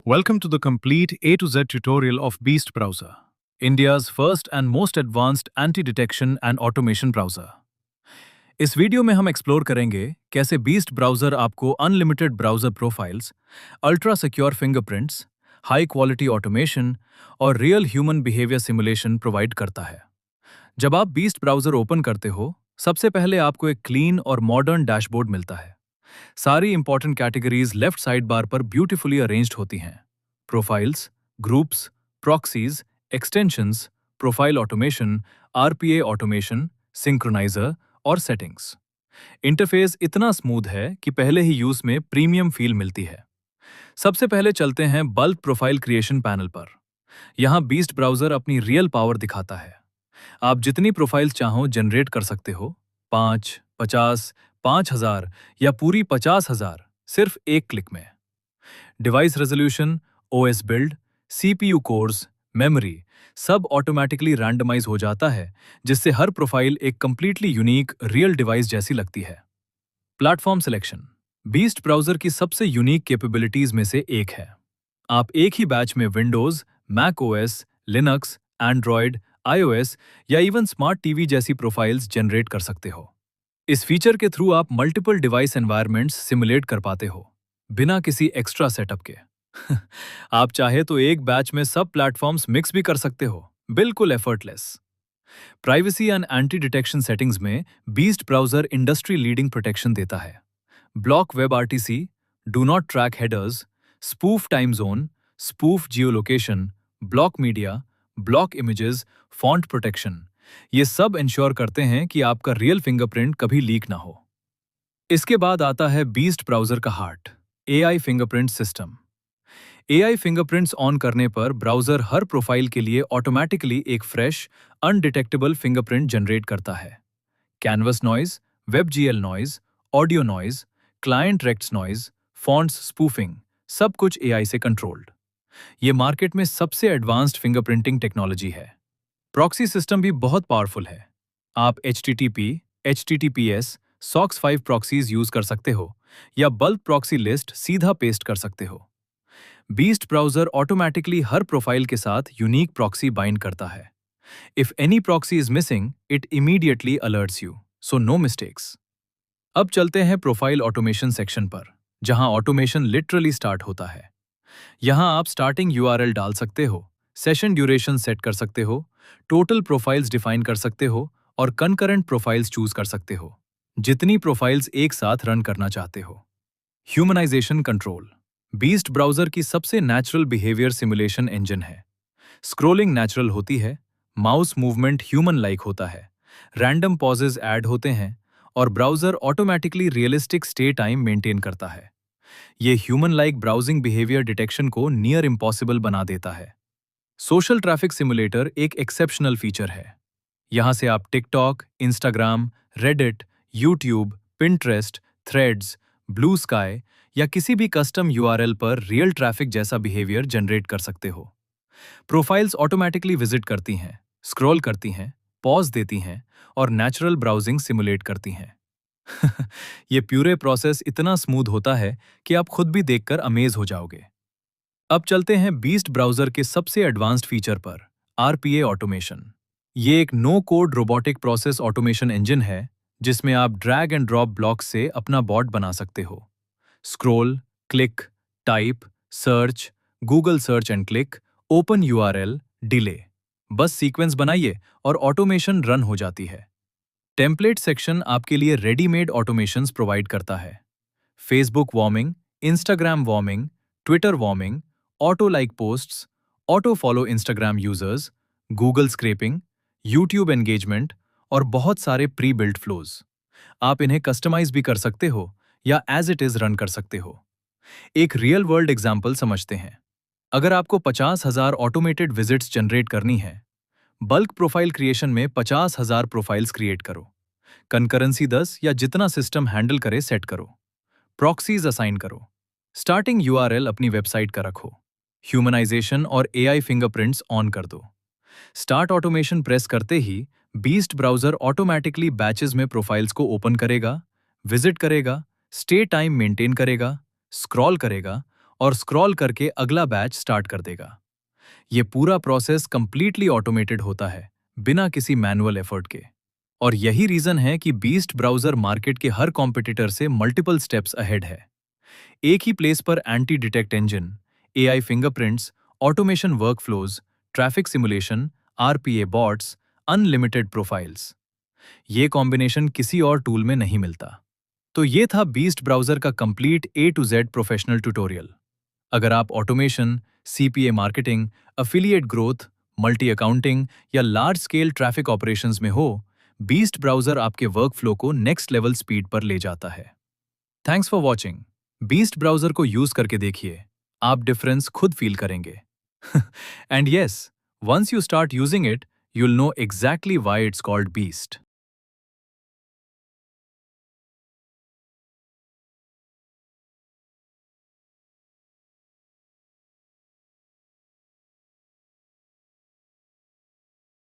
Welcome to the complete A to Z tutorial of Beast Browser, India's first and most advanced anti-detection and automation browser. इस वीडियो में हम explore करेंगे कैसे Beast Browser आपको unlimited browser profiles, ultra secure fingerprints, high quality automation और real human behaviour simulation provide करता है। जब आप बीस्ट ब्राउज़र ओपन करते हो, सबसे पहले आपको एक क्लीन और मॉडर्न डैशबोर्ड मिलता है। सारी important categories left side bar पर ब्यूटीफुली अरेंज्ड होती हैं। Profiles, groups, proxies, extensions, profile automation, RPA automation, synchroniser और सेटिंग्स। इंटरफेस इतना स्मूथ है कि पहले ही यूज में प्रीमियम फील मिलती है। सबसे पहले चलते हैं बल्क प्रोफाइल क्रिएशन पैनल पर। यहाँ बीस्ट ब्राउज़र अपनी रियल पावर दिखाता है। आप जितनी प्रोफाइल्स चाहो जनरेट कर सकते हो, 5, 50, 5000 या पूरी 50,000 सिर्फ एक क्लिक में। Device resolution, OS build, CPU course, memory सब ऑटोमेटिकली रैंडमाइज हो जाता है, जिससे हर प्रोफाइल एक कंप्लीटली यूनिक रियल डिवाइस जैसी लगती है। प्लेटफॉर्म सिलेक्शन बीस्ट ब्राउज़र की सबसे यूनिक कैपेबिलिटीज में से एक है। आप एक ही बैच में Windows, Mac OS, Linux, Android, iOS या इवन स्मार्ट टीवी जैसी प्रोफाइल्स जनरेट कर सकते हो। इस फीचर के थ्रू आप मल्टीपल डिवाइस एनवायरनमेंट्स सिमुलेट कर पाते हो, बिना किसी एक्स्ट्रा सेटअप के। आप चाहे तो एक बैच में सब प्लेटफॉर्म्स मिक्स भी कर सकते हो, बिल्कुल effortless. Privacy and anti detection settings में Beast Browser industry leading protection देता है। Block web RTC, do not track headers, spoof time zone, spoof geolocation, block media, block images, font protection, ये सब इंश्योर करते हैं कि आपका रियल फिंगरप्रिंट कभी लीक ना हो। इसके बाद आता है बीस्ट ब्राउज़र का heart, AI fingerprint system. AI fingerprints on करने पर ब्राउज़र हर प्रोफाइल के लिए ऑटोमैटिकली एक फ्रेश, अनडिटेक्टेबल फिंगरप्रिंट जनरेट करता है। Canvas noise, WebGL noise, audio noise, client rects noise, fonts spoofing, सब कुछ एआई से कंट्रोल्ड। ये मार्केट में सबसे एडवांस्ड फिंगरप्रिंटिंग टेक्नोलॉजी है। प्रॉक्सी सिस्टम भी बहुत पावरफुल है। आप HTTP, HTTPS, SOCKS 5 proxies use कर सकते हो या बल्क प्रॉक्सी लिस्ट सीधा पेस्ट कर सकते हो। बीस्ट ब्राउज़र ऑटोमैटिकली हर प्रोफाइल के साथ यूनिक प्रॉक्सी बाइंड करता है। If any proxy is missing, it immediately alerts you, so no mistakes. अब चलते हैं प्रोफाइल ऑटोमेशन सेक्शन पर, जहां ऑटोमेशन लिटरली स्टार्ट होता है। यहां आप स्टार्टिंग URL डाल सकते हो, सेशन ड्यूरेशन सेट कर सकते हो, टोटल प्रोफाइल्स डिफाइन कर सकते हो और कंकरेंट प्रोफाइल्स चूज कर सकते हो, जितनी प्रोफाइल्स एक साथ रन करना चाहते हो। ह्यूमनाइजेशन कंट्रोल बीस्ट ब्राउज़र की सबसे नेचुरल बिहेवियर सिमुलेशन इंजन है। स्क्रोलिंग नेचुरल होती है, माउस मूवमेंट ह्यूमन लाइक होता है, रैंडम पॉजेज ऐड होते हैं और browser automatically realistic stay time maintain करता है। ये human like browsing behaviour detection को नियर इम्पॉसिबल बना देता है। सोशल ट्रैफिक सिमुलेटर एक एक्सेप्शनल फीचर है। यहाँ से आप TikTok, Instagram, Reddit, YouTube, Pinterest, threads, blue sky या किसी भी कस्टम URL पर रियल ट्रैफिक जैसा बिहेवियर जनरेट कर सकते हो। प्रोफाइल्स ऑटोमैटिकली विजिट करती हैं, स्क्रॉल करती हैं, पॉज देती हैं और नेचुरल ब्राउजिंग सिमुलेट करती हैं। ये प्यूरे प्रोसेस इतना स्मूथ होता है कि आप खुद भी देखकर अमेज हो जाओगे। अब चलते हैं बीस्ट ब्राउज़र के सबसे एडवांस्ड फीचर पर, आरपीए ऑटोमेशन। ये एक no code robotic process automation engine है, जिसमें आप ड्रैग एंड ड्रॉप ब्लॉक से अपना बॉट बना सकते हो। Scroll, click, type, search, Google search and click, open URL, delay, बस सीक्वेंस बनाइए और ऑटोमेशन रन हो जाती है। टेम्पलेट सेक्शन आपके लिए रेडीमेड ऑटोमेशंस प्रोवाइड करता है। Facebook warming, Instagram warming, Twitter warming, auto like posts, auto follow Instagram users, Google scraping, YouTube engagement और बहुत सारे प्री बिल्ट फ्लोज। आप इन्हें कस्टमाइज भी कर सकते हो या एज इट इज रन कर सकते हो। एक रियल वर्ल्ड एग्जाम्पल समझते हैं। अगर आपको 50,000 ऑटोमेटेड विजिट्स जनरेट करनी है, बल्क प्रोफाइल क्रिएशन में 50,000 प्रोफाइल्स क्रिएट करो, कंकरेंसी 10 या जितना सिस्टम हैंडल करे सेट करो, प्रॉक्सीज असाइन करो, स्टार्टिंग URL अपनी वेबसाइट का रखो, ह्यूमनाइजेशन और AI फिंगरप्रिंट्स ऑन कर दो। स्टार्ट ऑटोमेशन प्रेस करते ही बीस्ट ब्राउज़र ऑटोमैटिकली बैचेस में प्रोफाइल्स को ओपन करेगा, विजिट करेगा, स्टे टाइम मेंटेन करेगा, स्क्रॉल करेगा और स्क्रॉल करके अगला बैच स्टार्ट कर देगा। ये पूरा प्रोसेस कंप्लीटली ऑटोमेटेड होता है, बिना किसी मैनुअल एफर्ट के। और यही रीजन है कि बीस्ट ब्राउजर मार्केट के हर कॉम्पिटिटर से मल्टीपल स्टेप्स अहेड है। एक ही प्लेस पर anti detect engine, AI fingerprints, automation workflows, traffic simulation, RPA bots, unlimited profiles. ये कॉम्बिनेशन किसी और टूल में नहीं मिलता। तो ये था बीस्ट ब्राउजर का complete A to Z professional tutorial. अगर आप automation, CPA marketing, affiliate growth, multi accounting या लार्ज स्केल ट्रैफिक ऑपरेशंस में हो, बीस्ट ब्राउजर आपके वर्कफ्लो को नेक्स्ट लेवल स्पीड पर ले जाता है। Thanks for watching. Beast Browser को यूज करके देखिए, आप डिफरेंस खुद फील करेंगे। And yes, once you start using it, you'll know exactly why it's called Beast.